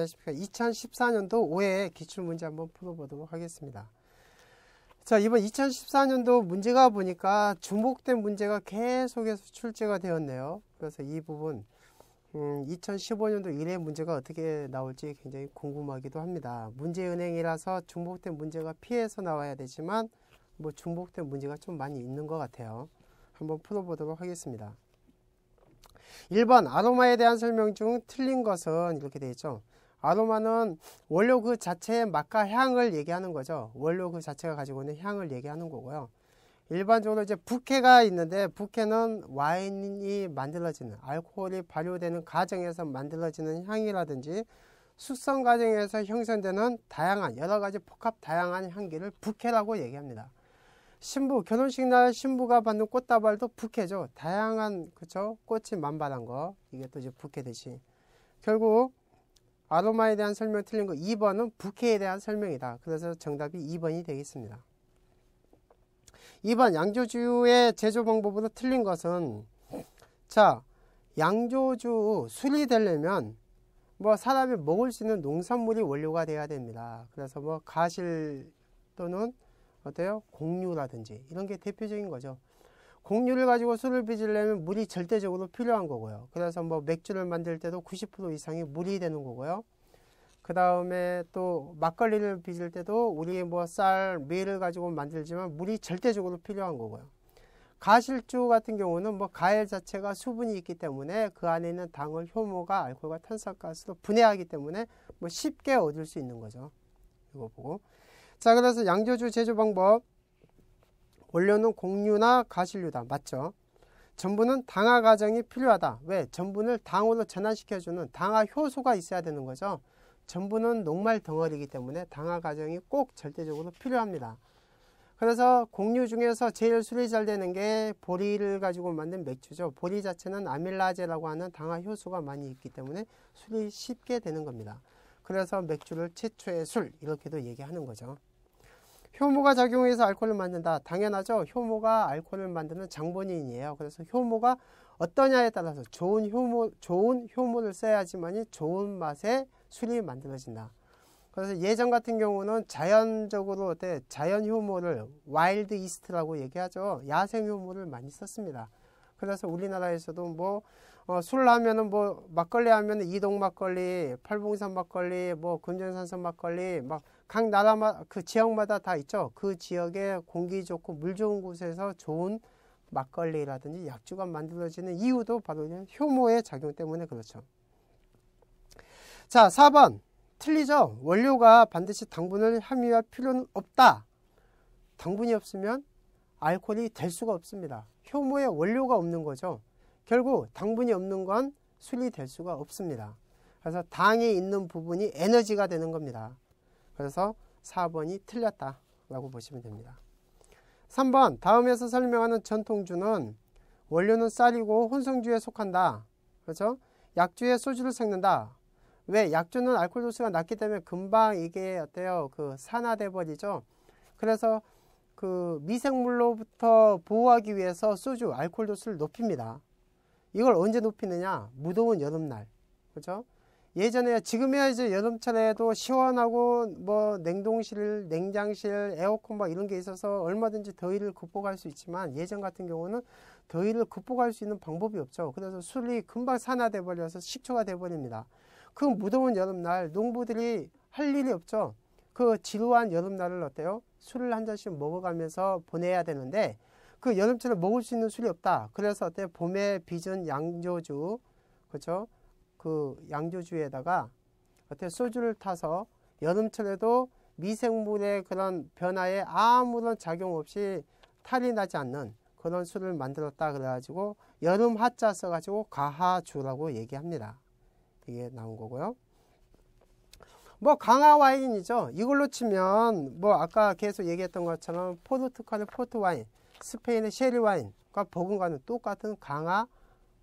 안녕하십니까. 2014년도 5회 기출문제 한번 풀어보도록 하겠습니다. 자, 이번 2014년도 문제가 보니까 주목된 문제가 계속해서 출제가 되었네요. 그래서 이 부분 2015년도 1회 문제가 어떻게 나올지 굉장히 궁금하기도 합니다. 문제은행이라서 중복된 문제가 피해서 나와야 되지만 뭐 중복된 문제가 좀 많이 있는 것 같아요. 한번 풀어보도록 하겠습니다. 1번 아로마에 대한 설명 중 틀린 것은 이렇게 되어 있죠. 아로마는 원료 그 자체의 맛과 향을 얘기하는 거죠. 원료 그 자체가 가지고 있는 향을 얘기하는 거고요. 일반적으로 이제 부케가 있는데 부케는 와인이 만들어지는 알코올이 발효되는 과정에서 만들어지는 향이라든지 숙성 과정에서 형성되는 다양한 여러 가지 복합 다양한 향기를 부케라고 얘기합니다. 신부 결혼식 날 신부가 받는 꽃다발도 부케죠. 다양한 그쵸 꽃이 만발한 거 이게 또 이제 부케듯이 결국 아로마에 대한 설명 틀린 거 2번은 부케에 대한 설명이다. 그래서 정답이 2번이 되겠습니다. 2번 양조주의 제조 방법으로 틀린 것은 자 양조주 술이 되려면 뭐 사람이 먹을 수 있는 농산물이 원료가 돼야 됩니다. 그래서 뭐 가실 또는 어때요? 곡류라든지 이런 게 대표적인 거죠. 곡류를 가지고 술을 빚으려면 물이 절대적으로 필요한 거고요. 그래서 뭐 맥주를 만들 때도 90% 이상이 물이 되는 거고요. 그 다음에 또 막걸리를 빚을 때도 우리 뭐 쌀, 밀을 가지고 만들지만 물이 절대적으로 필요한 거고요. 가실주 같은 경우는 뭐 가열 자체가 수분이 있기 때문에 그 안에 있는 당을 효모가 알코올과 탄산가스로 분해하기 때문에 뭐 쉽게 얻을 수 있는 거죠. 이거 보고. 자, 그래서 양조주 제조 방법 원료는 곡류나 가실류다. 맞죠? 전분은 당화 과정이 필요하다. 왜? 전분을 당으로 전환시켜주는 당화 효소가 있어야 되는 거죠. 전분은 녹말 덩어리이기 때문에 당화 과정이 꼭 절대적으로 필요합니다. 그래서 곡류 중에서 제일 술이 잘 되는 게 보리를 가지고 만든 맥주죠. 보리 자체는 아밀라제라고 하는 당화 효소가 많이 있기 때문에 술이 쉽게 되는 겁니다. 그래서 맥주를 최초의 술 이렇게도 얘기하는 거죠. 효모가 작용해서 알코올을 만든다. 당연하죠. 효모가 알코올을 만드는 장본인이에요. 그래서 효모가 어떠냐에 따라서 좋은 효모를 써야지만이 좋은 맛의 술이 만들어진다. 그래서 예전 같은 경우는 자연적으로 자연 효모를 와일드 이스트라고 얘기하죠. 야생 효모를 많이 썼습니다. 그래서 우리나라에서도 뭐 술 하면은 뭐 막걸리 하면은 이동 막걸리, 팔봉산 막걸리, 뭐 금전산성 막걸리 막 각 나라마다 그 지역마다 다 있죠. 그 지역에 공기 좋고 물 좋은 곳에서 좋은 막걸리라든지 약주가 만들어지는 이유도 바로 효모의 작용 때문에 그렇죠. 자, 4번 틀리죠. 원료가 반드시 당분을 함유할 필요는 없다. 당분이 없으면 알코올이 될 수가 없습니다. 효모에 원료가 없는 거죠. 결국 당분이 없는 건 술이 될 수가 없습니다. 그래서 당이 있는 부분이 에너지가 되는 겁니다. 그래서 4번이 틀렸다라고 보시면 됩니다. 3번 다음에서 설명하는 전통주는 원료는 쌀이고 혼성주에 속한다. 그렇죠? 약주에 소주를 섞는다. 왜? 약주는 알코올 도수가 낮기 때문에 금방 이게 어때요? 그 산화돼 버리죠. 그래서 그 미생물로부터 보호하기 위해서 소주 알코올 도수를 높입니다. 이걸 언제 높이느냐? 무더운 여름날. 그렇죠? 예전에 지금이야 이제 여름철에도 시원하고 뭐 냉동실, 냉장실, 에어컨 막 이런 게 있어서 얼마든지 더위를 극복할 수 있지만 예전 같은 경우는 더위를 극복할 수 있는 방법이 없죠. 그래서 술이 금방 산화돼 버려서 식초가 돼 버립니다. 그 무더운 여름날 농부들이 할 일이 없죠. 그 지루한 여름날을 어때요? 술을 한 잔씩 먹어가면서 보내야 되는데 그 여름철에 먹을 수 있는 술이 없다. 그래서 어때요? 봄에 빚은 양조주, 그렇죠? 그 양조주에다가 어때요? 소주를 타서 여름철에도 미생물의 그런 변화에 아무런 작용 없이 탈이 나지 않는 그런 술을 만들었다. 그래가지고 여름 하자 써가지고 가하주라고 얘기합니다. 이게 나온 거고요. 뭐 강화 와인이죠. 이걸로 치면 뭐 아까 계속 얘기했던 것처럼 포르투갈의 포트 와인, 스페인의 쉐리 와인과 버금가는 똑같은 강화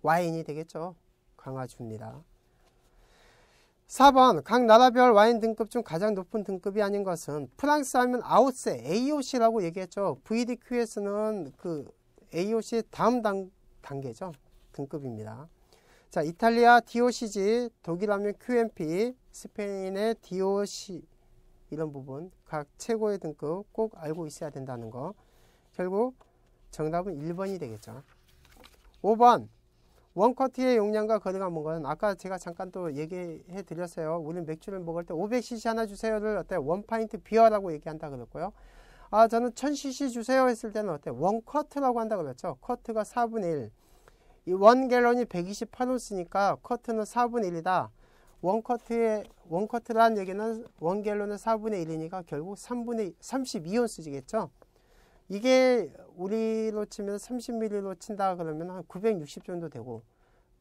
와인이 되겠죠. 강화주입니다. 4번 각 나라별 와인 등급 중 가장 높은 등급이 아닌 것은 프랑스 하면 아웃세 AOC라고 얘기했죠. VDQS는 그 AOC 다음 단계죠. 등급입니다. 자, 이탈리아 DOCG, 독일하면 QMP, 스페인의 DOC 이런 부분 각 최고의 등급 꼭 알고 있어야 된다는 거. 결국 정답은 1번이 되겠죠. 5번 원커트의 용량과 거리가 먼 건 아까 제가 잠깐 또 얘기해 드렸어요. 우리 맥주를 먹을 때 500cc 하나 주세요를 어때 원파인트 비어라고 얘기한다 그랬고요. 아 저는 1000cc 주세요 했을 때는 어때 원커트라고 한다 그랬죠. 커트가 4분의 1. 이 원갤런이 128온스니까 커트는 4분의 1이다. 원커트란 얘기는 원갤런은 4분의 1이니까 결국 32온스지겠죠. 이게 우리로 치면 30ml로 친다 그러면 한 960 정도 되고,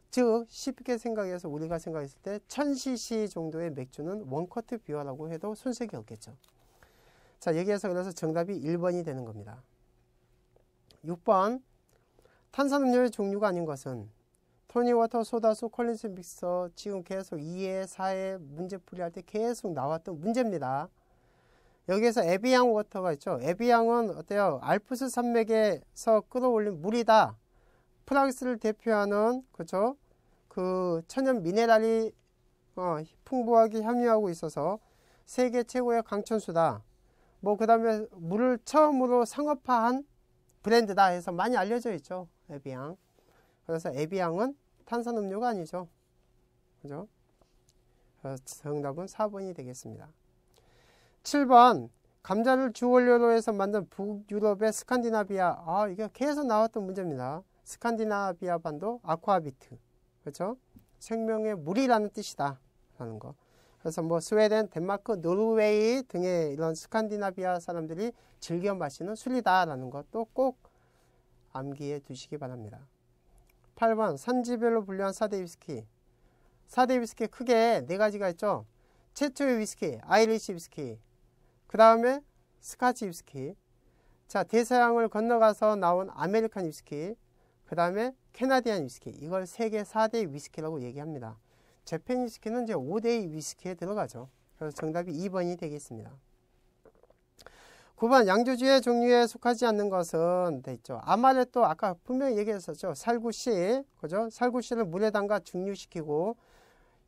즉 쉽게 생각해서 우리가 생각했을 때 1000cc 정도의 맥주는 원커트 비어라고 해도 손색이 없겠죠. 자, 여기에서 그래서 정답이 1번이 되는 겁니다. 6번 탄산음료의 종류가 아닌 것은 토닉워터, 소다수, 콜린스 믹서 지금 계속 2회, 4회 문제풀이 할 때 계속 나왔던 문제입니다. 여기에서 에비앙 워터가 있죠. 에비앙은 어때요? 알프스 산맥에서 끌어올린 물이다. 프랑스를 대표하는 그죠? 그 천연 미네랄이 풍부하게 함유하고 있어서 세계 최고의 강천수다. 뭐 그다음에 물을 처음으로 상업화한 브랜드다 해서 많이 알려져 있죠. 에비앙. 그래서 에비앙은 탄산음료가 아니죠. 그죠? 그래서 정답은 4번이 되겠습니다. 7번 감자를 주원료로 해서 만든 북유럽의 스칸디나비아. 아 이게 계속 나왔던 문제입니다. 스칸디나비아 반도 아쿠아비트. 그렇죠? 생명의 물이라는 뜻이다 라는 거. 그래서 뭐 스웨덴, 덴마크, 노르웨이 등의 이런 스칸디나비아 사람들이 즐겨 마시는 술이다 라는 것도 꼭 암기해 두시기 바랍니다. 8번 산지별로 분류한 4대 위스키. 4대 위스키 크게 4가지가 있죠. 최초의 위스키, 아이리시 위스키, 그 다음에 스카치 위스키, 자 대서양을 건너가서 나온 아메리칸 위스키, 그 다음에 캐나디안 위스키. 이걸 세계 4대 위스키라고 얘기합니다. 재팬 위스키는 이제 5대 위스키에 들어가죠. 그래서 정답이 2번이 되겠습니다. 9번 양조주의 종류에 속하지 않는 것은 돼 있죠. 아마레또 아까 분명히 얘기했었죠. 살구씨, 그죠? 살구씨를 물에 담가 증류시키고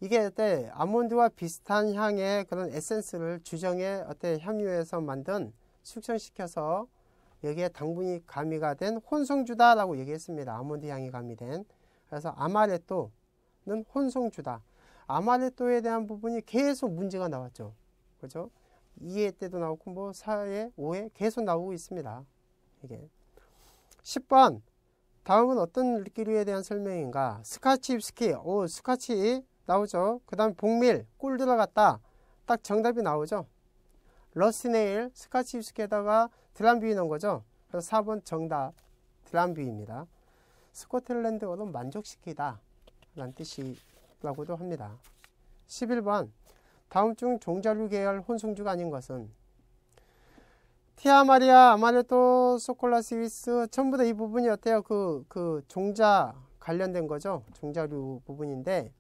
이게 어때 아몬드와 비슷한 향의 그런 에센스를 주정에 어때 함유해서 만든 숙성시켜서 여기에 당분이 가미가 된 혼성주다라고 얘기했습니다. 아몬드 향이 가미된. 그래서 아마레또는 혼성주다. 아마레또에 대한 부분이 계속 문제가 나왔죠. 그죠? 2회 때도 나오고 뭐 4회, 5회 계속 나오고 있습니다. 이게 10번 다음은 어떤 기류에 대한 설명인가? 스카치 위스키. 오 스카치 나오죠. 그 다음 복밀 꿀 들어갔다. 딱 정답이 나오죠. 러스네일 스카치 위스키에다가 드람뷰이 넣은 거죠. 그래서 4번 정답 드람뷰입니다. 스코틀랜드어로 만족시키다 라는 뜻이라고도 합니다. 11번 다음 중 종자류 계열 혼성주가 아닌 것은 티아마리아, 아마레토, 소콜라스위스 전부 다 이 부분이 어때요? 그 종자 관련된 거죠. 종자류 부분인데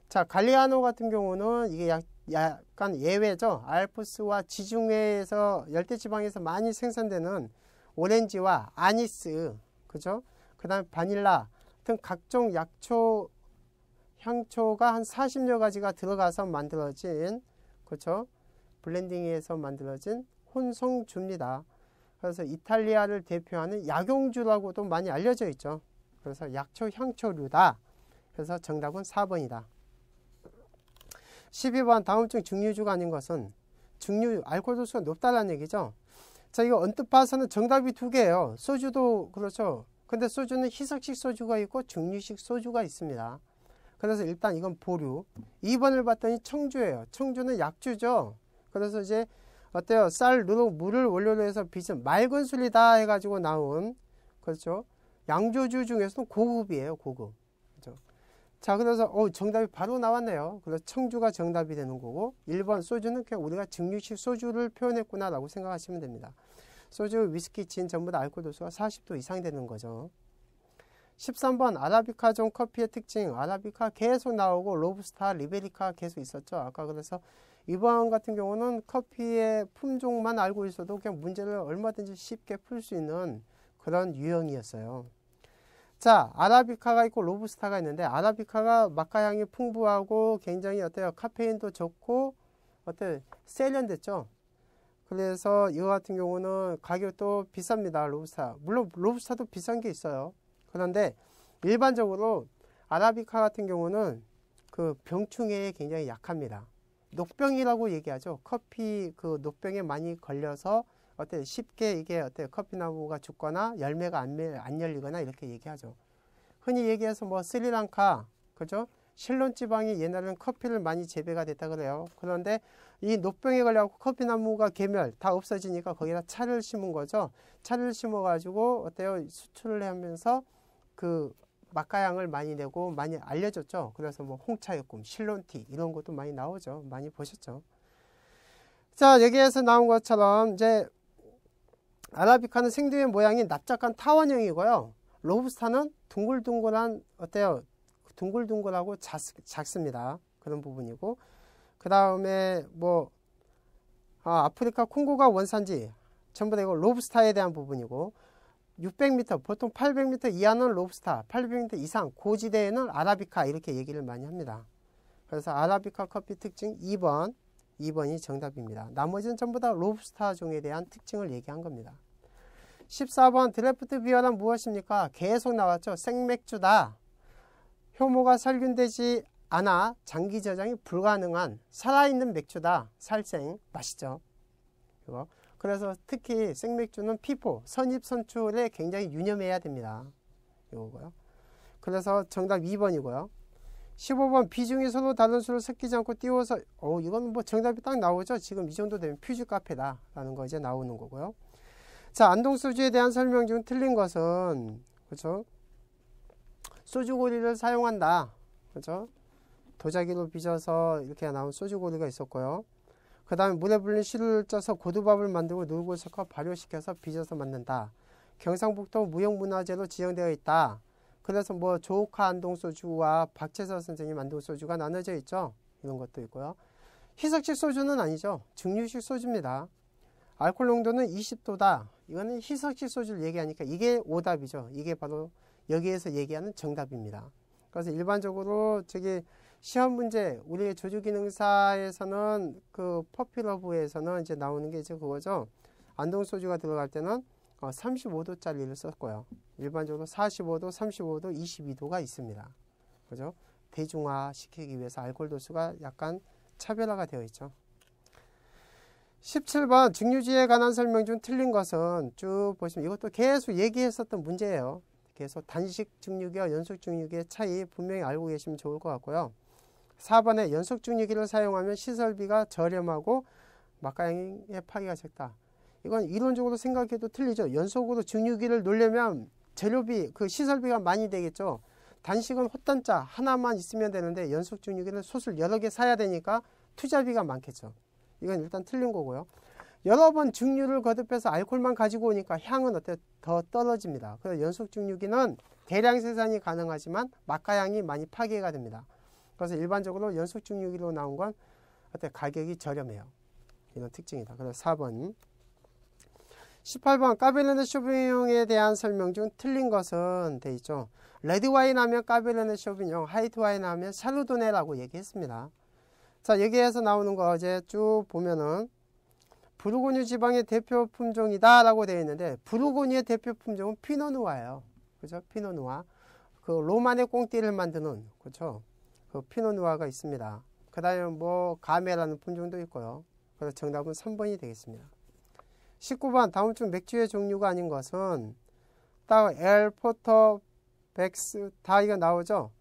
자 갈리아노 같은 경우는 이게 약간 예외죠. 알프스와 지중해에서 열대지방에서 많이 생산되는 오렌지와 아니스, 그죠? 그 다음에 바닐라 등 각종 약초 향초가 한 40여 가지가 들어가서 만들어진, 그렇죠? 블렌딩해서 만들어진 혼성주입니다. 그래서 이탈리아를 대표하는 약용주라고도 많이 알려져 있죠. 그래서 약초 향초류다. 그래서 정답은 4번이다. 12번 다음 중 증류주가 아닌 것은 증류 알코올 도수가 높다는 얘기죠. 자 이거 언뜻 봐서는 정답이 2개예요. 소주도 그렇죠. 근데 소주는 희석식 소주가 있고 증류식 소주가 있습니다. 그래서 일단 이건 보류. 2번을 봤더니 청주예요. 청주는 약주죠. 그래서 이제 어때요? 쌀, 누룩, 물을 원료로 해서 빚은 맑은 술이다 해가지고 나온, 그렇죠? 양조주 중에서는 고급이에요. 고급. 그렇죠? 자 그래서 정답이 바로 나왔네요. 그래서 청주가 정답이 되는 거고 1번 소주는 그냥 우리가 증류식 소주를 표현했구나 라고 생각하시면 됩니다. 소주, 위스키, 진 전부 다 알코올 도수가 40도 이상 되는 거죠. 13번 아라비카종 커피의 특징. 아라비카 계속 나오고 로부스타, 리베리카 계속 있었죠. 아까 그래서 이번 같은 경우는 커피의 품종만 알고 있어도 그냥 문제를 얼마든지 쉽게 풀 수 있는 그런 유형이었어요. 자, 아라비카가 있고 로부스타가 있는데 아라비카가 맛과향이 풍부하고 굉장히 어때요? 카페인도 좋고 어때요? 세련됐죠? 그래서 이거 같은 경우는 가격도 비쌉니다. 로부스타. 물론 로부스타도 비싼 게 있어요. 그런데 일반적으로 아라비카 같은 경우는 그 병충해에 굉장히 약합니다. 녹병이라고 얘기하죠. 커피 그 녹병에 많이 걸려서 어때 쉽게 이게 어때 커피 나무가 죽거나 열매가 안 열리거나 이렇게 얘기하죠. 흔히 얘기해서 뭐 스리랑카 그죠? 실론 지방이 옛날에는 커피를 많이 재배가 됐다 그래요. 그런데 이 녹병에 걸려갖고 커피 나무가 개멸 다 없어지니까 거기다 차를 심은 거죠. 차를 심어 가지고 어때요? 수출을 하면서 그 맛과향을 많이 내고 많이 알려졌죠. 그래서 뭐 홍차의 꿈, 실론티 이런 것도 많이 나오죠. 많이 보셨죠. 자, 여기에서 나온 것처럼 이제 아라비카는 생두의 모양이 납작한 타원형이고요. 로부스타는 둥글둥글한 어때요? 둥글둥글하고 작습니다. 그런 부분이고 그 다음에 뭐 아프리카 콩고가 원산지 전부 다 이거 로부스타에 대한 부분이고 600m 보통 800m 이하는 로부스타 800m 이상 고지대에는 아라비카 이렇게 얘기를 많이 합니다. 그래서 아라비카 커피 특징 2번이 정답입니다. 나머지는 전부 다 로부스타 종에 대한 특징을 얘기한 겁니다. 14번 드래프트 비어란 무엇입니까? 계속 나왔죠. 생맥주다. 효모가 살균되지 않아 장기 저장이 불가능한 살아있는 맥주다. 살생 맛있죠. 이거. 그래서 특히 생맥주는 피포, 선입선출에 굉장히 유념해야 됩니다. 이거고요. 그래서 정답 2번이고요. 15번 비중이 서로 다른 수를 섞이지 않고 띄워서 이건 뭐 정답이 딱 나오죠. 지금 이 정도 되면 퓨즈 카페다 라는 거 이제 나오는 거고요. 자, 안동 소주에 대한 설명 중 틀린 것은 그렇죠? 소주고리를 사용한다. 그렇죠? 도자기로 빚어서 이렇게 나온 소주고리가 있었고요. 그 다음에 물에 불린 시루를 쪄서 고두밥을 만들고 누룩을 섞어 발효시켜서 빚어서 만든다. 경상북도 무형문화재로 지정되어 있다. 그래서 뭐 조옥하 안동소주와 박채서 선생님 안동소주가 나눠져 있죠. 이런 것도 있고요. 희석식 소주는 아니죠. 증류식 소주입니다. 알코올 농도는 20도다. 이거는 희석식 소주를 얘기하니까 이게 오답이죠. 이게 바로 여기에서 얘기하는 정답입니다. 그래서 일반적으로 시험 문제, 우리 조주기능사에서는 그 퍼필러브에서는 이제 나오는 게 이제 그거죠. 안동소주가 들어갈 때는 35도짜리를 썼고요. 일반적으로 45도, 35도, 22도가 있습니다. 그죠? 대중화 시키기 위해서 알코올 도수가 약간 차별화가 되어 있죠. 17번 증류주에 관한 설명 중 틀린 것은 쭉 보시면 이것도 계속 얘기했었던 문제예요. 계속 단식 증류기와 연속 증류기의 차이 분명히 알고 계시면 좋을 것 같고요. 4번에 연속 증류기를 사용하면 시설비가 저렴하고 맛과향의 파기가 적다. 이건 이론적으로 생각해도 틀리죠. 연속으로 증류기를 놓으려면 재료비, 그 시설비가 많이 되겠죠. 단식은 헛단자 하나만 있으면 되는데 연속 증류기는 솥을 여러 개 사야 되니까 투자비가 많겠죠. 이건 일단 틀린 거고요. 여러 번 증류를 거듭해서 알코올만 가지고 오니까 향은 더 떨어집니다. 그래서 연속 증류기는 대량 생산이 가능하지만 맛과향이 많이 파괴가 됩니다. 그래서 일반적으로 연속 증류기로 나온 건 가격이 저렴해요. 이런 특징이다. 그래서 4번. 18번 까베르네 쇼비뇽에 대한 설명 중 틀린 것은 돼 있죠. 레드와인 하면 까베르네 쇼비뇽, 화이트와인 하면 샤르도네라고 얘기했습니다. 자, 여기에서 나오는 거 이제 쭉 보면은 부르고뉴 지방의 대표 품종이다 라고 되어 있는데 부르고뉴의 대표 품종은 피노누아예요. 그죠? 피노누아. 그 로마네 꽁띠를 만드는 그죠? 그 피노누아가 있습니다. 그 다음에 뭐 가메라는 품종도 있고요. 그래서 정답은 3번이 되겠습니다. 19번 다음 중 맥주의 종류가 아닌 것은 딱 엘, 포터, 백스 다 이거 나오죠.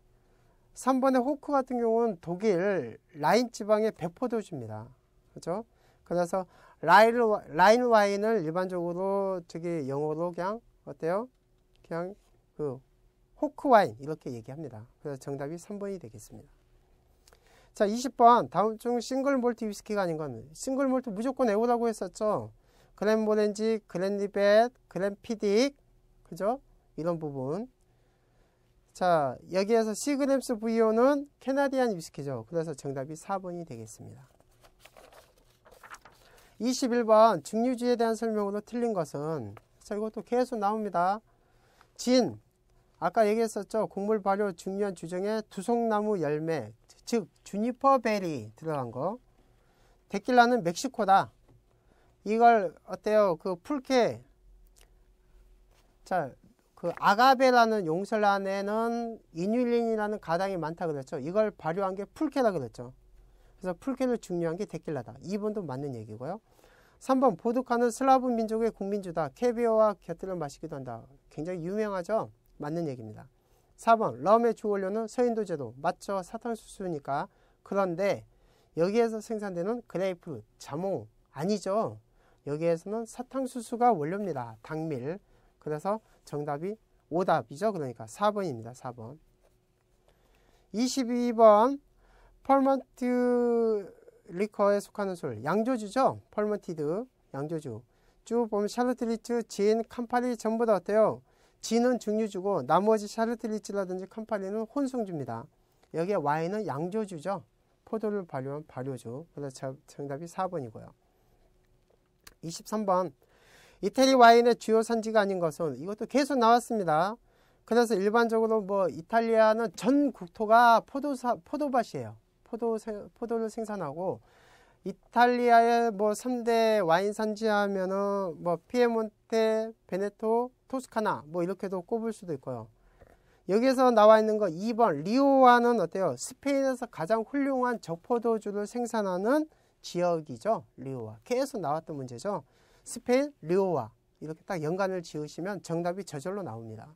3번의 호크 같은 경우는 독일 라인 지방의 백포도주입니다. 그죠? 그래서 라인 와인을 일반적으로 영어로 그냥 어때요? 그냥 그 호크 와인 이렇게 얘기합니다. 그래서 정답이 3번이 되겠습니다. 자, 20번 다음 중 싱글 몰트 위스키가 아닌 건 싱글 몰트 무조건 외우라고 했었죠. 그랜모렌지, 그랜리벳, 그랜피딕 그죠? 이런 부분. 자, 여기에서 시그램스 VO는 캐나디안 위스키죠. 그래서 정답이 4번이 되겠습니다. 21번 증류주에 대한 설명으로 틀린 것은 자, 이것도 계속 나옵니다. 진, 아까 얘기했었죠. 곡물 발효 중요한 주정에 두송나무 열매, 즉 주니퍼 베리 들어간 거. 데킬라는 멕시코다. 이걸 어때요? 그 풀케, 자, 그 아가베라는 용설 안에는 이뉼린이라는 가당이 많다 그랬죠. 이걸 발효한 게 풀케라 그랬죠. 그래서 풀케를 중요한 게 데킬라다. 2번도 맞는 얘기고요. 3번 보드카는 슬라브 민족의 국민주다. 캐비어와 곁들여 마시기도 한다. 굉장히 유명하죠. 맞는 얘기입니다. 4번 럼의 주원료는 서인도 제도. 맞죠. 사탕수수니까. 그런데 여기에서 생산되는 그레이프, 자몽 아니죠. 여기에서는 사탕수수가 원료입니다. 당밀. 그래서 정답이 오답이죠. 그러니까 4번입니다. 4번. 22번 펄먼트 리커에 속하는 술. 양조주죠. 펄먼티드 양조주. 쭉 보면 샤르트리츠, 진, 캄파리 전부 다 어때요? 진은 증류주고 나머지 샤르트리츠라든지 캄파리는 혼성주입니다. 여기에 와인은 양조주죠. 포도를 발효한 발효주. 그래서 정답이 4번이고요. 23번 이태리 와인의 주요 산지가 아닌 것은, 이것도 계속 나왔습니다. 그래서 일반적으로 뭐 이탈리아는 전 국토가 포도밭이에요. 포도를 생산하고, 이탈리아의 뭐 3대 와인 산지 하면은 뭐 피에몬테, 베네토, 토스카나 뭐 이렇게도 꼽을 수도 있고요. 여기에서 나와 있는 거 2번 리오아는 어때요? 스페인에서 가장 훌륭한 적포도주를 생산하는 지역이죠. 리오아. 계속 나왔던 문제죠. 스페인, 리오아. 이렇게 딱 연관을 지으시면 정답이 저절로 나옵니다.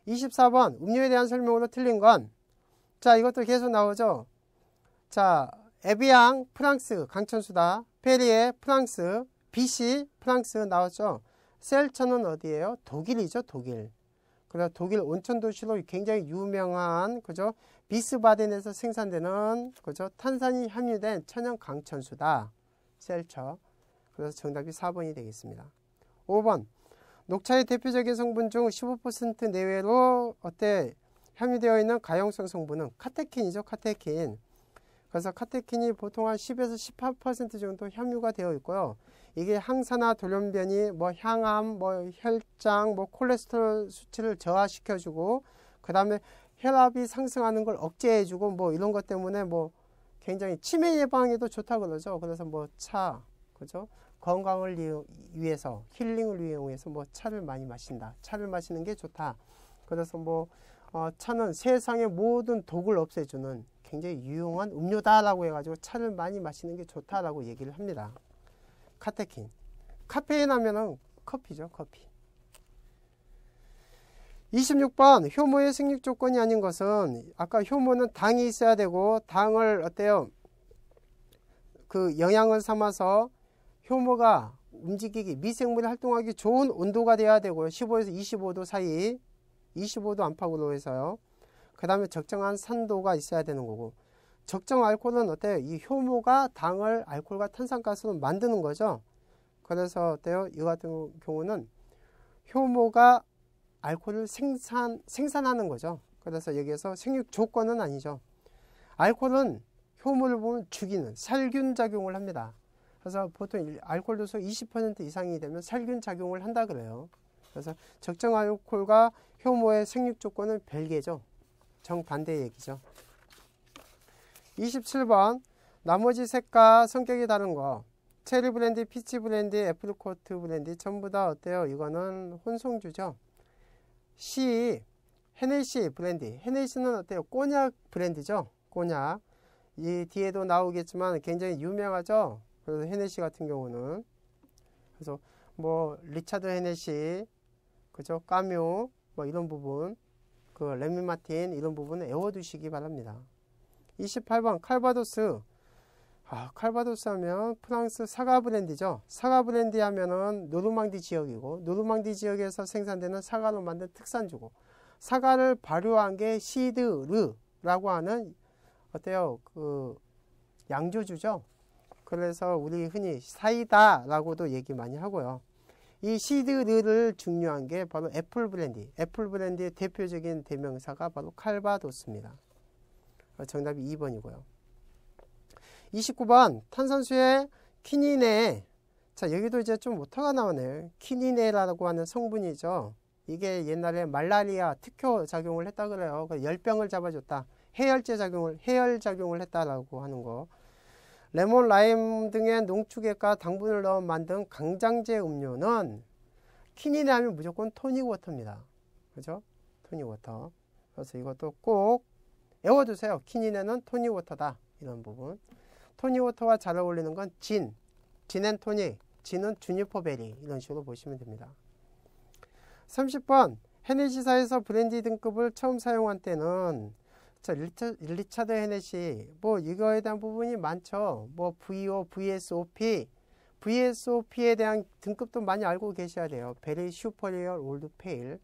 24번 음료에 대한 설명으로 틀린 건, 자, 이것도 계속 나오죠. 자, 에비앙 프랑스 강천수다. 페리에 프랑스, 비시 프랑스 나왔죠. 셀처는 어디예요? 독일이죠. 독일. 그래서 독일 온천 도시로 굉장히 유명한, 그죠? 비스바덴에서 생산되는, 그죠? 탄산이 함유된 천연 강천수다. 셀처. 그래서 정답이 4번이 되겠습니다. 5번 녹차의 대표적인 성분 중 15% 내외로 함유되어 있는 가용성 성분은 카테킨이죠. 카테킨. 그래서 카테킨이 보통 한 10에서 18% 정도 함유가 되어 있고요. 이게 항산화 돌연변이, 뭐 향암, 뭐 혈장, 뭐 콜레스테롤 수치를 저하시켜주고, 그 다음에 혈압이 상승하는 걸 억제해주고, 뭐 이런 것 때문에 뭐 굉장히 치매 예방에도 좋다 그러죠. 그래서 뭐 차, 그죠? 건강을 위해서, 힐링을 이용해서 뭐 차를 많이 마신다. 차를 마시는 게 좋다. 그래서 뭐 차는 세상의 모든 독을 없애주는 굉장히 유용한 음료다라고 해가지고 차를 많이 마시는 게 좋다라고 얘기를 합니다. 카테킨. 카페인 하면은 커피죠. 커피. 26번 효모의 생육 조건이 아닌 것은, 아까 효모는 당이 있어야 되고, 당을 어때요? 그 영양을 삼아서 효모가 움직이기, 미생물이 활동하기 좋은 온도가 돼야 되고요. 15에서 25도 사이, 25도 안팎으로 해서요. 그 다음에 적정한 산도가 있어야 되는 거고, 적정 알코올은 어때요? 이 효모가 당을 알코올과 탄산가스로 만드는 거죠. 그래서 어때요? 이 같은 경우는 효모가 알코올을 생산하는 거죠. 그래서 여기에서 생육 조건은 아니죠. 알코올은 효모를 보면 죽이는 살균 작용을 합니다. 그래서 보통 알코올 도수 20% 이상이 되면 살균 작용을 한다 그래요. 그래서 적정 알코올과 효모의 생육 조건은 별개죠. 정반대 얘기죠. 27번 나머지 색과 성격이 다른 거. 체리 브랜디, 피치 브랜디, 애플코트 브랜디 전부 다 어때요? 이거는 혼성주죠. C 헤네시 브랜디. 헤네시는 어때요? 꼬냑 브랜디죠. 꼬냑. 이 뒤에도 나오겠지만 굉장히 유명하죠. 그래서 헤네시 같은 경우는, 그래서 뭐 리차드 헤네시, 그죠? 까뮤 뭐 이런 부분, 그 레미 마틴 이런 부분은 외워두시기 바랍니다. 28번 칼바도스. 칼바도스 하면 프랑스 사과 브랜디죠. 사과 브랜디 하면은 노르망디 지역이고, 노르망디 지역에서 생산되는 사과로 만든 특산주고, 사과를 발효한 게 시드르라고 하는 어때요? 그 양조주죠. 그래서 우리 흔히 사이다라고도 얘기 많이 하고요. 이 시드르를 증류한 게 바로 애플 브랜디. 애플 브랜디의 대표적인 대명사가 바로 칼바도스입니다. 정답이 2번이고요. 29번 탄산수의 키니네. 자, 여기도 이제 좀 오타가 나오네요. 키니네라고 하는 성분이죠. 이게 옛날에 말라리아 특효 작용을 했다 그래요. 열병을 잡아줬다. 해열 작용을 했다라고 하는 거. 레몬, 라임 등의 농축액과 당분을 넣어 만든 강장제 음료는 키닌에 하면 무조건 토닉워터입니다. 그죠? 토닉워터. 그래서 이것도 꼭 외워두세요. 키닌에는 토닉워터다. 이런 부분. 토닉워터와 잘 어울리는 건 진앤토닉. 진은 주니퍼베리. 이런 식으로 보시면 됩니다. 30번 헤네시사에서 브랜디 등급을 처음 사용한 때는 자, 리차드 헤네시 뭐 이거에 대한 부분이 많죠. 뭐 VO, VSOP, VSOP에 대한 등급도 많이 알고 계셔야 돼요. Very Superior Old Pale,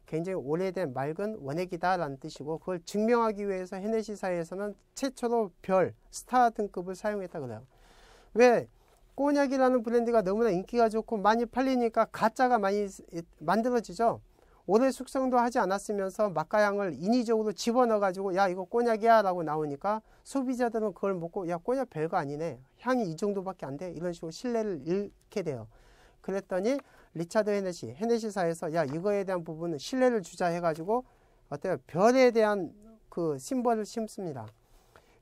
굉장히 오래된 맑은 원액이다 라는 뜻이고, 그걸 증명하기 위해서 헤네시사에서는 최초로 별, 스타 등급을 사용했다 그래요. 왜? 꼬냑이라는 브랜드가 너무나 인기가 좋고 많이 팔리니까 가짜가 많이 만들어지죠. 오래 숙성도 하지 않았으면서 맛가향을 인위적으로 집어넣어 가지고 야 이거 꼬냑이야 라고 나오니까 소비자들은 그걸 먹고 야 꼬냑 별거 아니네, 향이 이 정도밖에 안 돼, 이런 식으로 신뢰를 잃게 돼요. 그랬더니 리차드 헤네시사에서 야 이거에 대한 부분은 신뢰를 주자 해가지고 어때요? 별에 대한 그 심벌을 심습니다.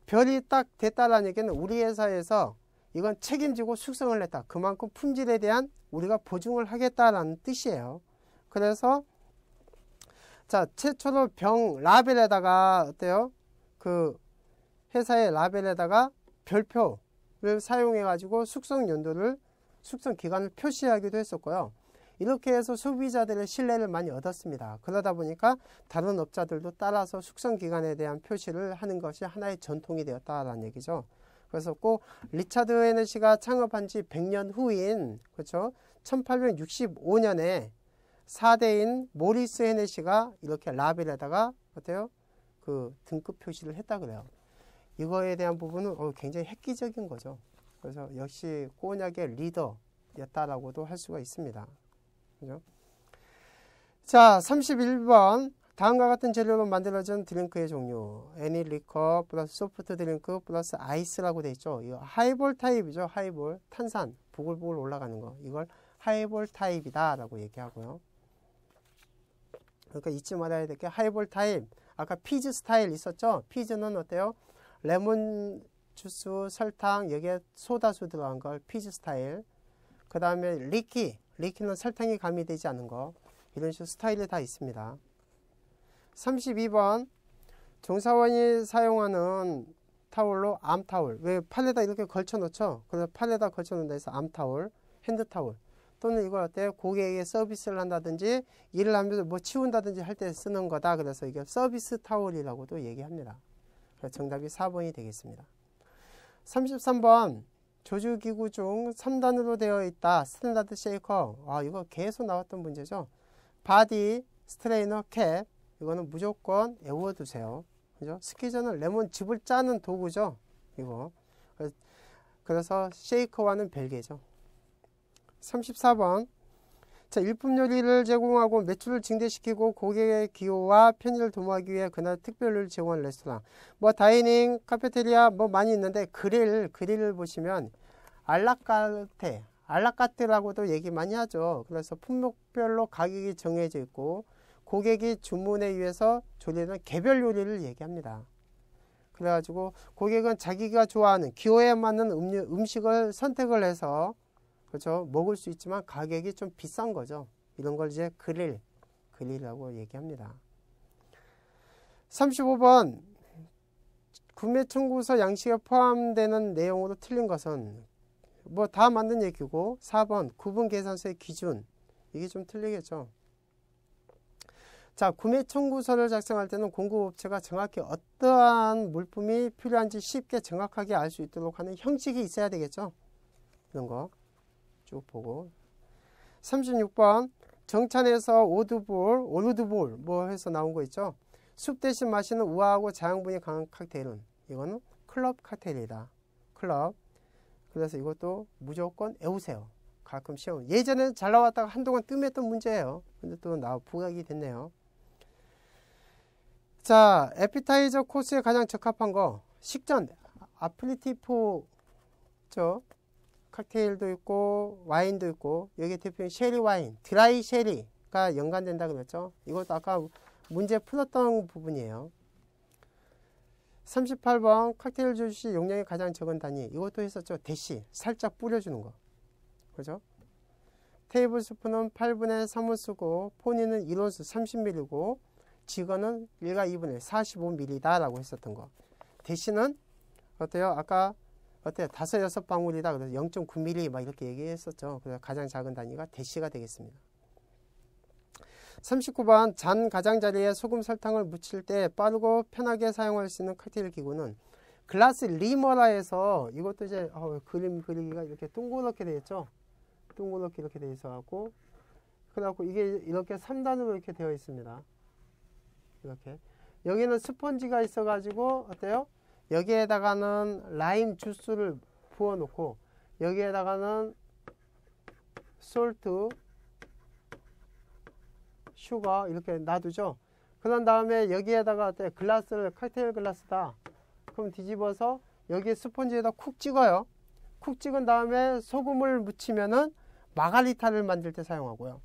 별이 딱 됐다라는 얘기는 우리 회사에서 이건 책임지고 숙성을 했다. 그만큼 품질에 대한 우리가 보증을 하겠다라는 뜻이에요. 그래서 자, 최초로 병 라벨에다가 어때요? 그 회사의 라벨에다가 별표를 사용해 가지고 숙성 연도를, 숙성 기간을 표시하기도 했었고요. 이렇게 해서 소비자들의 신뢰를 많이 얻었습니다. 그러다 보니까 다른 업자들도 따라서 숙성 기간에 대한 표시를 하는 것이 하나의 전통이 되었다라는 얘기죠. 그래서 꼭 리차드 헤네시가 창업한 지 100년 후인, 그렇죠? 1865년에 4대인 모리스 헤네시가 이렇게 라벨에다가 어때요? 그 등급 표시를 했다 그래요. 이거에 대한 부분은 굉장히 획기적인 거죠. 그래서 역시 꼬냑의 리더였다라고도 할 수가 있습니다. 그죠? 자, 31번. 다음과 같은 재료로 만들어진 드링크의 종류. 애니 리커 플러스 소프트 드링크 플러스 아이스라고 되어 있죠. 이거 하이볼 타입이죠. 하이볼. 탄산. 보글보글 올라가는 거. 이걸 하이볼 타입이다 라고 얘기하고요. 그러니까 잊지 말아야 될 게 하이볼 타입. 아까 피즈 스타일 있었죠. 피즈는 어때요? 레몬 주스, 설탕, 여기에 소다수 들어간 걸 피즈 스타일. 그 다음에 리키는 설탕이 가미되지 않은 거. 이런 식으로 스타일이 다 있습니다. 32번. 종사원이 사용하는 타올로 암타올. 왜 팔에다 이렇게 걸쳐 놓죠? 그래서 팔에다 걸쳐 놓는다 해서 암타올, 핸드타올. 또는 이걸 어때요? 고객에게 서비스를 한다든지 일을 하면서 뭐 치운다든지 할 때 쓰는 거다. 그래서 이게 서비스 타올이라고도 얘기합니다. 그래서 정답이 4번이 되겠습니다. 33번. 조주기구 중 3단으로 되어 있다. 스탠다드 쉐이커. 이거 계속 나왔던 문제죠. 바디, 스트레이너, 캡. 이거는 무조건 외워두세요. 그죠? 스키저는 레몬 즙을 짜는 도구죠. 이거. 그래서 쉐이커와는 별개죠. 34번. 자, 일품 요리를 제공하고 매출을 증대시키고 고객의 기호와 편의를 도모하기 위해 그날 특별료를 제공하는 레스토랑. 뭐 다이닝, 카페테리아 뭐 많이 있는데 그릴을 보시면 알라카트라고도 얘기 많이 하죠. 그래서 품목별로 가격이 정해져 있고 고객이 주문에 의해서 조리하는 개별 요리를 얘기합니다. 그래가지고 고객은 자기가 좋아하는 기호에 맞는 음식을 선택을 해서 그렇죠, 먹을 수 있지만 가격이 좀 비싼 거죠. 이런 걸 이제 그릴이라고 얘기합니다. 35번. 구매 청구서 양식에 포함되는 내용으로 틀린 것은 뭐 다 맞는 얘기고, 4번 구분 계산서의 기준, 이게 좀 틀리겠죠. 자, 구매 청구서를 작성할 때는 공급업체가 정확히 어떠한 물품이 필요한지 쉽게 정확하게 알 수 있도록 하는 형식이 있어야 되겠죠. 이런 거 쭉 보고. 36번. 정찬에서 오르드볼 뭐 해서 나온 거 있죠. 숲 대신 마시는 우아하고 자양분이 강한 칵테일은, 이거는 클럽 칵테일이다. 클럽. 그래서 이것도 무조건 외우세요. 가끔 시험. 예전에는 잘 나왔다가 한동안 뜸했던 문제예요. 근데 또 부각이 됐네요. 자, 에피타이저 코스에 가장 적합한 거. 식전, 아페리티포, 칵테일도 있고, 와인도 있고, 여기 대표인 쉐리 와인, 드라이 쉐리, 단위가 연관된다 그랬죠. 이것도 아까 문제 풀었던 부분이에요. 38번 칵테일 주시 용량이 가장 적은 단위. 이것도 했었죠. 대시 살짝 뿌려주는 거. 그죠? 테이블 스푼은 8분의 3을 쓰고 포니는 1온스 30ml고 지거는 1과 2분의 45ml다 라고 했었던 거. 대시는 어때요? 아까 어때요? 5, 6방울이다. 그래서 0.9ml 막 이렇게 얘기했었죠. 그래서 가장 작은 단위가 대시가 되겠습니다. 39번 잔 가장자리에 소금 설탕을 묻힐 때 빠르고 편하게 사용할 수 있는 칵테일 기구는 글라스 리머라 해서 이것도 이제 그림 그리기가 이렇게 동그랗게 되어 있죠. 동그랗게 이렇게 되어 있어 갖고 그래갖고 이게 이렇게 3단으로 이렇게 되어 있습니다. 이렇게 여기는 스펀지가 있어 가지고 어때요? 여기에다가는 라임 주스를 부어 놓고 여기에다가는 솔트 슈거 이렇게 놔두죠. 그런 다음에 여기에다가 어때? 글라스를 칵테일 글라스다. 그럼 뒤집어서 여기 스펀지에다 쿡 찍어요. 쿡 찍은 다음에 소금을 묻히면은 마가리타를 만들 때 사용하고요.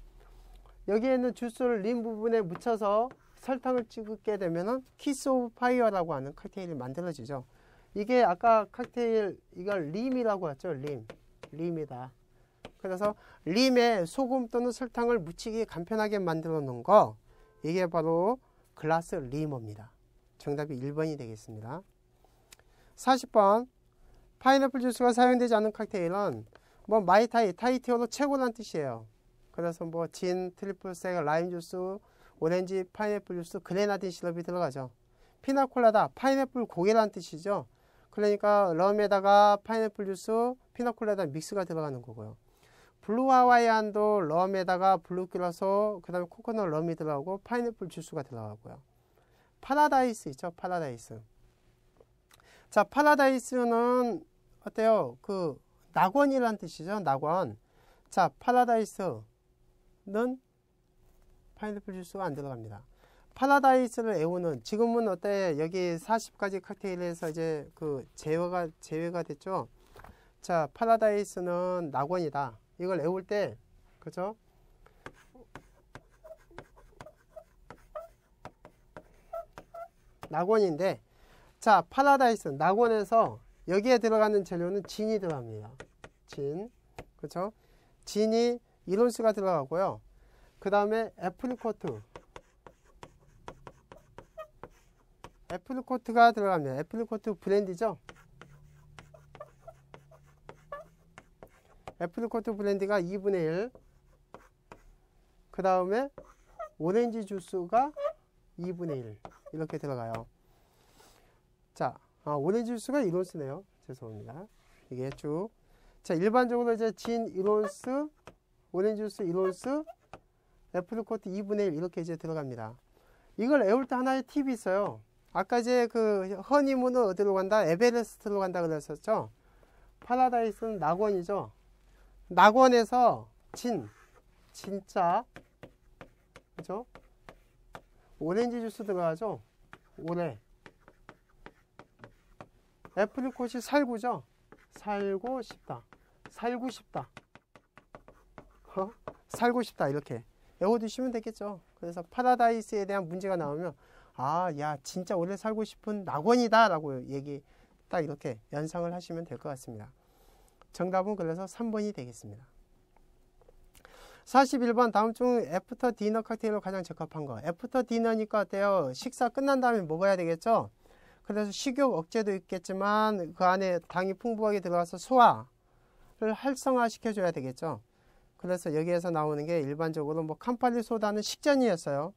여기에 있는 주스를 림 부분에 묻혀서 설탕을 찍게 되면은 키스 오브 파이어라고 하는 칵테일이 만들어지죠. 이게 아까 칵테일 이걸 림이라고 했죠. 림이다. 그래서 림에 소금 또는 설탕을 묻히기 간편하게 만들어 놓은 거, 이게 바로 글라스 리머입니다. 정답이 1번이 되겠습니다. 40번 파인애플 주스가 사용되지 않은 칵테일은 뭐 마이타이, 타이티어로 최고란 뜻이에요. 그래서 뭐 진, 트리플색, 라임 주스, 오렌지, 파인애플 주스, 그레나딘 시럽이 들어가죠. 피나콜라다, 파인애플 고개란 뜻이죠. 그러니까 럼에다가 파인애플 주스, 피나콜라다 믹스가 들어가는 거고요. 블루 하와이안도 럼에다가 블루 끓여서 그 다음에 코코넛 럼이 들어가고 파인애플 주스가 들어가고요. 파라다이스 있죠. 파라다이스. 자, 파라다이스는 어때요? 그 낙원이란 뜻이죠. 낙원. 자, 파라다이스는 파인애플 주스가 안 들어갑니다. 파라다이스를 애우는, 지금은 어때? 여기 40가지 칵테일에서 이제 그 제외가 됐죠. 자, 파라다이스는 낙원이다. 이걸 애울 때, 그죠? 낙원인데, 자, 파라다이스, 낙원에서 여기에 들어가는 재료는 진이 들어갑니다. 진, 그죠? 진이 1온스가 들어가고요. 그 다음에 애플리코트가 들어갑니다. 애플리코트 브랜디죠. 애플리코트 브랜디가 2분의 1. 그 다음에 오렌지 주스가 2분의 1. 이렇게 들어가요. 자, 오렌지 주스가 1온스네요. 죄송합니다. 이게 쭉. 자, 일반적으로 이제 진 1온스, 오렌지 주스 1온스, 애플리코트 2분의 1 이렇게 이제 들어갑니다. 이걸 애울 때 하나의 팁이 있어요. 아까 이제 그 허니문은 어디로 간다? 에베레스트로 간다 그랬었죠. 파라다이스는 낙원이죠. 낙원에서 진짜, 그죠? 오렌지 주스 들어가죠. 오레. 애플리콧이 살구죠. 살고 싶다. 살고 싶다. 이렇게 외워두시면 되겠죠. 그래서 파라다이스에 대한 문제가 나오면 야, 진짜 오래 살고 싶은 낙원이다 라고 얘기 딱 이렇게 연상을 하시면 될 것 같습니다. 정답은 그래서 3번이 되겠습니다. 41번 다음 중 애프터 디너 칵테일로 가장 적합한 거. 애프터 디너니까 어때요? 식사 끝난 다음에 먹어야 되겠죠? 그래서 식욕 억제도 있겠지만 그 안에 당이 풍부하게 들어가서 소화를 활성화시켜줘야 되겠죠? 그래서 여기에서 나오는 게 일반적으로 뭐 캄파리 소다는 식전이었어요.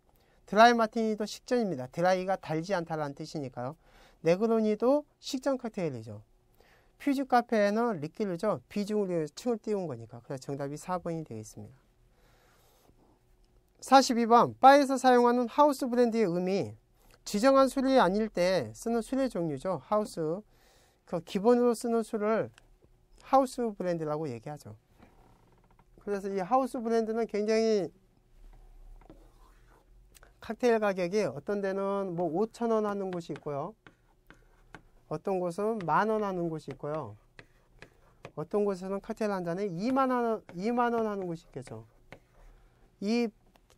드라이 마티니도 식전입니다. 드라이가 달지 않다라는 뜻이니까요. 네그로니도 식전 칵테일이죠. 퓨즈 카페는 리끼르죠. 비중으로 층을 띄운 거니까. 그래서 정답이 4번이 되겠습니다. 42번 바에서 사용하는 하우스 브랜드의 의미. 지정한 술이 아닐 때 쓰는 술의 종류죠. 하우스. 그 기본으로 쓰는 술을 하우스 브랜드라고 얘기하죠. 그래서 이 하우스 브랜드는 굉장히 칵테일 가격이 어떤 데는 뭐 5,000원 하는 곳이 있고요. 어떤 곳은 10,000원 하는 곳이 있고요. 어떤 곳에서는 칵테일 한 잔에 2만 원 하는 곳이 있겠죠. 이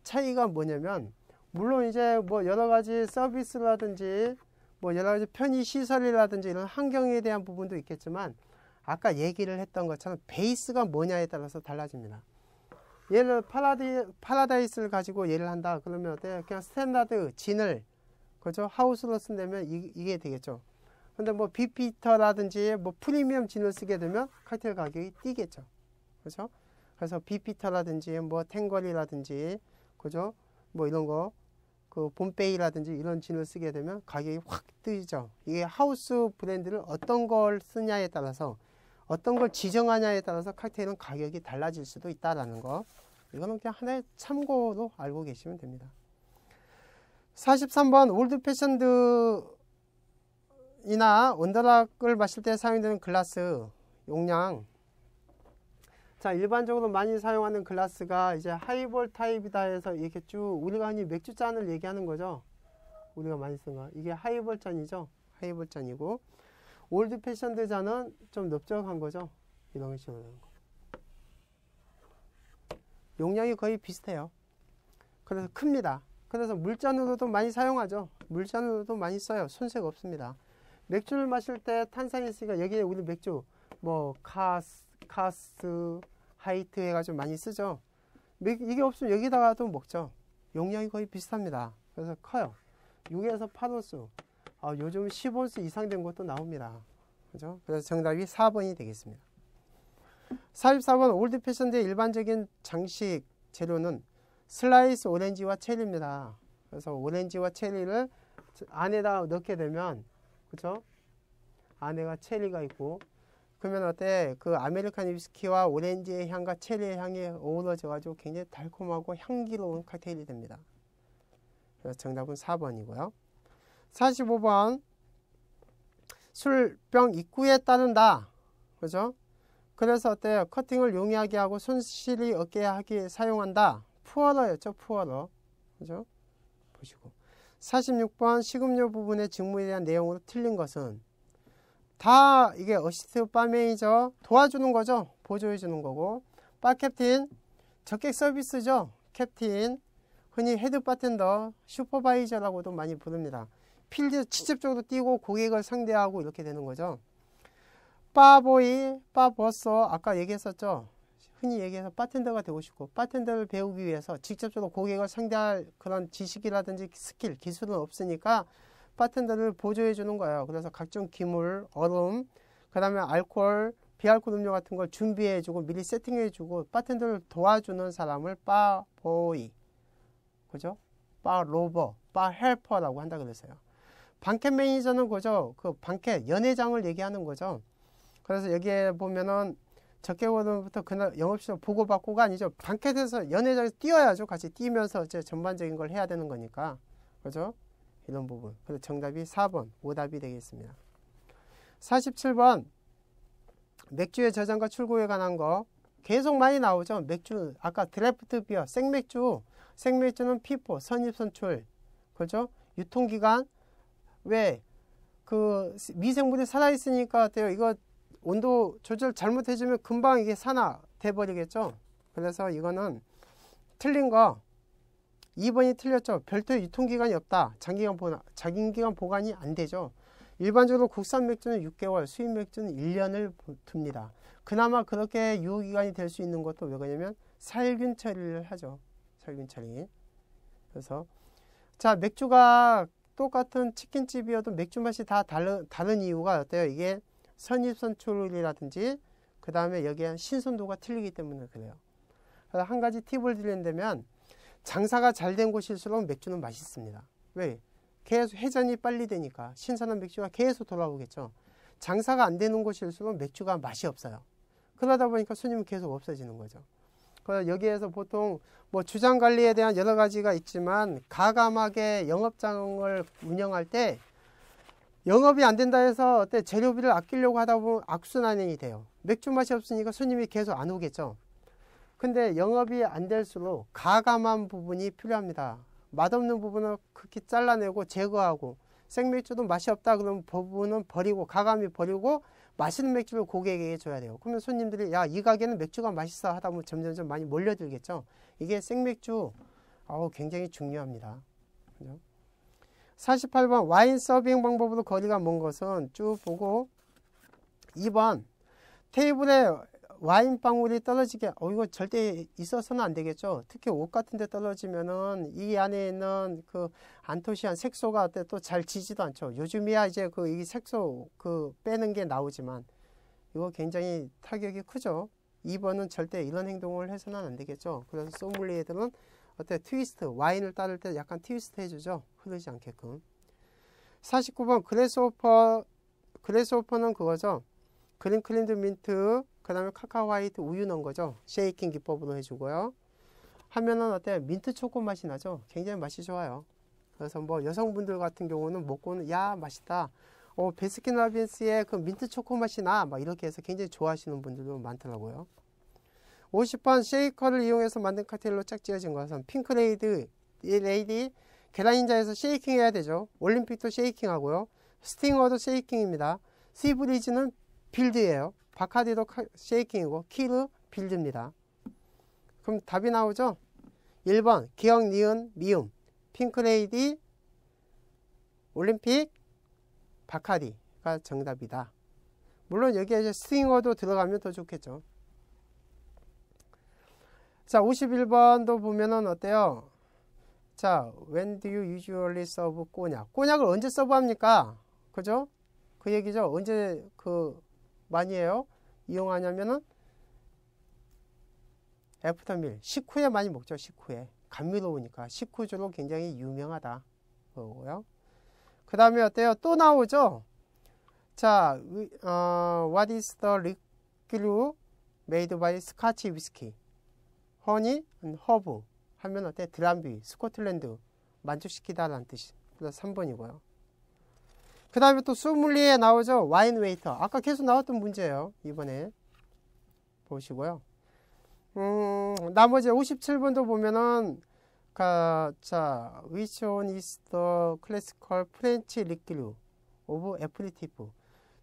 차이가 뭐냐면, 물론 이제 뭐 여러 가지 서비스라든지 뭐 여러 가지 편의 시설이라든지 이런 환경에 대한 부분도 있겠지만, 아까 얘기를 했던 것처럼 베이스가 뭐냐에 따라서 달라집니다. 예를 파라다이스를 가지고 예를 한다 그러면 어때요? 그냥 스탠다드 진을, 그죠? 하우스로 쓴다면 이게 되겠죠. 근데 뭐 비피터라든지 뭐 프리미엄 진을 쓰게 되면 칵테일 가격이 뛰겠죠. 그죠? 그래서 비피터라든지 뭐 탱거리라든지, 그죠? 뭐 이런 거, 그 봄베이라든지 이런 진을 쓰게 되면 가격이 확 뛰죠. 이게 하우스 브랜드를 어떤 걸 쓰냐에 따라서, 어떤 걸 지정하냐에 따라서 칵테일은 가격이 달라질 수도 있다라는 거. 이거는 그냥 하나의 참고로 알고 계시면 됩니다. 43번 올드 패션드 이나 원더락을 마실 때 사용되는 글라스 용량. 자, 일반적으로 많이 사용하는 글라스가 이제 하이볼 타입이다 해서 이렇게 쭉 우리가 흔히 맥주 잔을 얘기하는 거죠. 우리가 많이 쓰는 거. 이게 하이볼 잔이죠. 하이볼 잔이고, 올드 패션드 잔은 좀 넓적한 거죠. 이런 식으로 되는 거. 용량이 거의 비슷해요. 그래서 큽니다. 그래서 물잔으로도 많이 사용하죠. 물잔으로도 많이 써요. 손색 없습니다. 맥주를 마실 때 탄산이 있으니까 여기에 우리 맥주 뭐 카스 하이트 해가지고 많이 쓰죠. 이게 없으면 여기다가도 먹죠. 용량이 거의 비슷합니다. 그래서 커요. 6에서 8온스, 요즘 10온스 이상 된 것도 나옵니다. 그죠? 그래서 정답이 4번이 되겠습니다. 44번 올드 패션드의 일반적인 장식 재료는 슬라이스 오렌지와 체리입니다. 그래서 오렌지와 체리를 안에다 넣게 되면, 그죠? 안에가 체리가 있고, 그러면 어때? 그 아메리칸 위스키와 오렌지의 향과 체리의 향이 어우러져 가지고 굉장히 달콤하고 향기로운 칵테일이 됩니다. 그래서 정답은 4번이고요. 45번 술병 입구에 따른다. 그죠? 그래서 어때요? 커팅을 용이하게 하고 손실이 없게 하기 사용한다. 푸어러였죠. 푸어러. 그죠? 보시고. 46번 식음료 부분의 직무에 대한 내용으로 틀린 것은, 다 이게 어시스트 바 매니저 도와주는 거죠. 보조해 주는 거고, 바 캡틴 적객 서비스죠. 캡틴, 흔히 헤드 바텐더, 슈퍼바이저라고도 많이 부릅니다. 필드 직접적으로 뛰고 고객을 상대하고 이렇게 되는 거죠. 바보이, 바버서, 아까 얘기했었죠. 흔히 얘기해서 바텐더가 되고 싶고, 바텐더를 배우기 위해서 직접적으로 고객을 상대할 그런 지식이라든지 스킬, 기술은 없으니까 바텐더를 보조해 주는 거예요. 그래서 각종 기물, 얼음, 그 다음에 알코올, 비알코올 음료 같은 걸 준비해 주고 미리 세팅해 주고 바텐더를 도와주는 사람을 바보이, 그죠? 바로버, 바헬퍼라고 한다 그랬어요. 방켓 매니저는 그죠? 그 방켓, 연회장을 얘기하는 거죠. 그래서 여기에 보면은 적객으로부터 그날 영업시간 보고받고가 아니죠. 방켓에서 연회장에서 뛰어야죠. 같이 뛰면서 이제 전반적인 걸 해야 되는 거니까. 그죠? 이런 부분. 그래서 정답이 4번, 오답이 되겠습니다. 47번 맥주의 저장과 출고에 관한 거 계속 많이 나오죠. 맥주, 아까 드래프트 비어, 생맥주, 생맥주는 피포, 선입선출, 그죠? 유통기간, 왜? 그 미생물이 살아있으니까 어때요? 이거 온도 조절 잘못해주면 금방 이게 산화 돼버리겠죠. 그래서 이거는 틀린 거 2번이 틀렸죠. 별도의 유통기간이 없다. 장기간 보관이 안 되죠. 일반적으로 국산 맥주는 6개월, 수입 맥주는 1년을 둡니다. 그나마 그렇게 유효기간이 될 수 있는 것도 왜 그러냐면 살균 처리를 하죠. 살균 처리. 그래서 자, 맥주가 똑같은 치킨집이어도 맥주 맛이 다 다른 이유가 어때요? 이게 선입선출이라든지 그 다음에 여기에 신선도가 틀리기 때문에 그래요. 그래서 한 가지 팁을 드린다면 장사가 잘 된 곳일수록 맥주는 맛있습니다. 왜? 계속 회전이 빨리 되니까 신선한 맥주가 계속 돌아오겠죠. 장사가 안 되는 곳일수록 맥주가 맛이 없어요. 그러다 보니까 손님은 계속 없어지는 거죠. 그래서 여기에서 보통 뭐 주장 관리에 대한 여러 가지가 있지만 가감하게 영업장을 운영할 때 영업이 안 된다 해서 어때 재료비를 아끼려고 하다 보면 악순환이 돼요. 맥주 맛이 없으니까 손님이 계속 안 오겠죠. 근데 영업이 안 될수록 가감한 부분이 필요합니다. 맛없는 부분을 크게 잘라내고 제거하고, 생맥주도 맛이 없다 그러면 부분은 버리고, 가감이 버리고 맛있는 맥주를 고객에게 줘야 돼요. 그러면 손님들이 야, 이 가게는 맥주가 맛있어 하다 보면 점점점 많이 몰려들겠죠. 이게 생맥주 굉장히 중요합니다. 그죠? 48번 와인 서빙 방법으로 거리가 먼 것은 쭉 보고 2번 테이블에 와인 방울이 떨어지게 이거 절대 있어서는 안 되겠죠. 특히 옷 같은 데 떨어지면은 이 안에 있는 그 안토시안 색소가 또 잘 지지도 않죠. 요즘이야 이제 이 색소 빼는 게 나오지만 이거 굉장히 타격이 크죠. 2번은 절대 이런 행동을 해서는 안 되겠죠. 그래서 소믈리에들은 트위스트, 와인을 따를 때 약간 트위스트 해주죠. 흐르지 않게끔. 49번 그래스호퍼는 그거죠. 그린 클린드 민트, 그 다음에 카카오 화이트 우유 넣은 거죠. 쉐이킹 기법으로 해주고요. 하면은 민트 초코 맛이 나죠. 굉장히 맛이 좋아요. 그래서 뭐 여성분들 같은 경우는 먹고는 야 맛있다. 베스킨라빈스의 그 민트 초코 맛이 나. 막 이렇게 해서 굉장히 좋아하시는 분들도 많더라고요. 50번 쉐이커를 이용해서 만든 칵테일로 짝지어진 것은 핑크레이디 계란인자에서 쉐이킹 해야 되죠. 올림픽도 쉐이킹 하고요. 스팅어도 쉐이킹입니다. 시브리즈는 빌드예요. 바카디도 쉐이킹이고 키르 빌드입니다. 그럼 답이 나오죠? 1번 기억, 니은, 미음 핑크레이디, 올림픽, 바카디가 정답이다. 물론 여기에 이제 스팅어도 들어가면 더 좋겠죠. 자, 51번도 보면은 어때요? 자, when do you usually serve 꼬냑? 꼬냑을 언제 서브합니까? 그죠? 그 얘기죠. 언제 많이 해요? 이용하냐면은 애프터밀, 식후에 많이 먹죠. 식후에. 감미로우니까. 식후주로 굉장히 유명하다. 그거고요. 그 다음에 어때요? 또 나오죠? 자, what is the liqueur made by Scotch whiskey? 허니, 허브 하면 어때? 드람비, 스코틀랜드 만족시키다라는 뜻이. 그래서 3번이고요. 그 다음에 또 소믈리에 나오죠. 와인 웨이터. 아까 계속 나왔던 문제예요. 이번에 보시고요. 나머지 57번도 보면은 자, which one is the classical French liqueur of aperitif?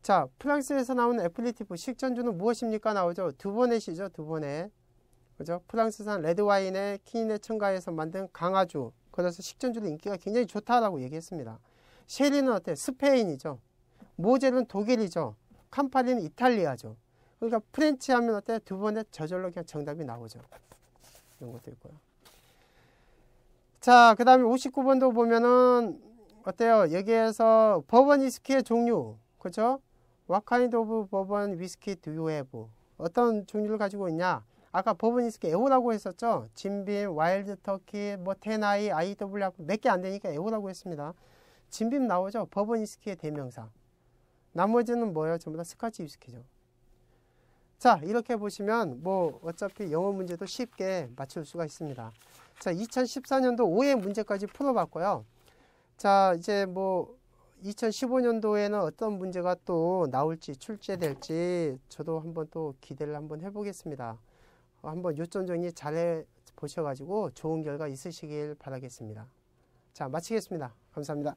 자, 프랑스에서 나오는 애플리티프 식전주는 무엇입니까? 나오죠. 두보넷이죠. 두보넷. 그죠? 프랑스산 레드와인에 키닌에 첨가해서 만든 강화주. 그래서 식전주로 인기가 굉장히 좋다라고 얘기했습니다. 쉐리는 어때? 스페인이죠. 모젤은 독일이죠. 캄파리는 이탈리아죠. 그러니까 프렌치 하면 어때? 두보넷 저절로 그냥 정답이 나오죠. 이런 것도 있고요. 자, 그 다음에 59번도 보면은 어때요? 여기에서 버번 위스키의 종류. 그죠? What kind of bourbon whiskey do you have? 어떤 종류를 가지고 있냐? 아까 버번 위스키 에오라고 했었죠. 진빔, 와일드 터키, 테나이, IW 몇 개 안 되니까 에오라고 했습니다. 진빔 나오죠. 버번 위스키의 대명사. 나머지는 뭐예요? 전부 다 스카치 위스키죠. 자, 이렇게 보시면 어차피 영어 문제도 쉽게 맞출 수가 있습니다. 자, 2014년도 5회 문제까지 풀어봤고요. 자, 이제 2015년도에는 어떤 문제가 또 나올지 출제될지 저도 한번 또 기대를 한번 해보겠습니다. 한번 요점 정리 잘 보셔가지고 좋은 결과 있으시길 바라겠습니다. 자, 마치겠습니다. 감사합니다.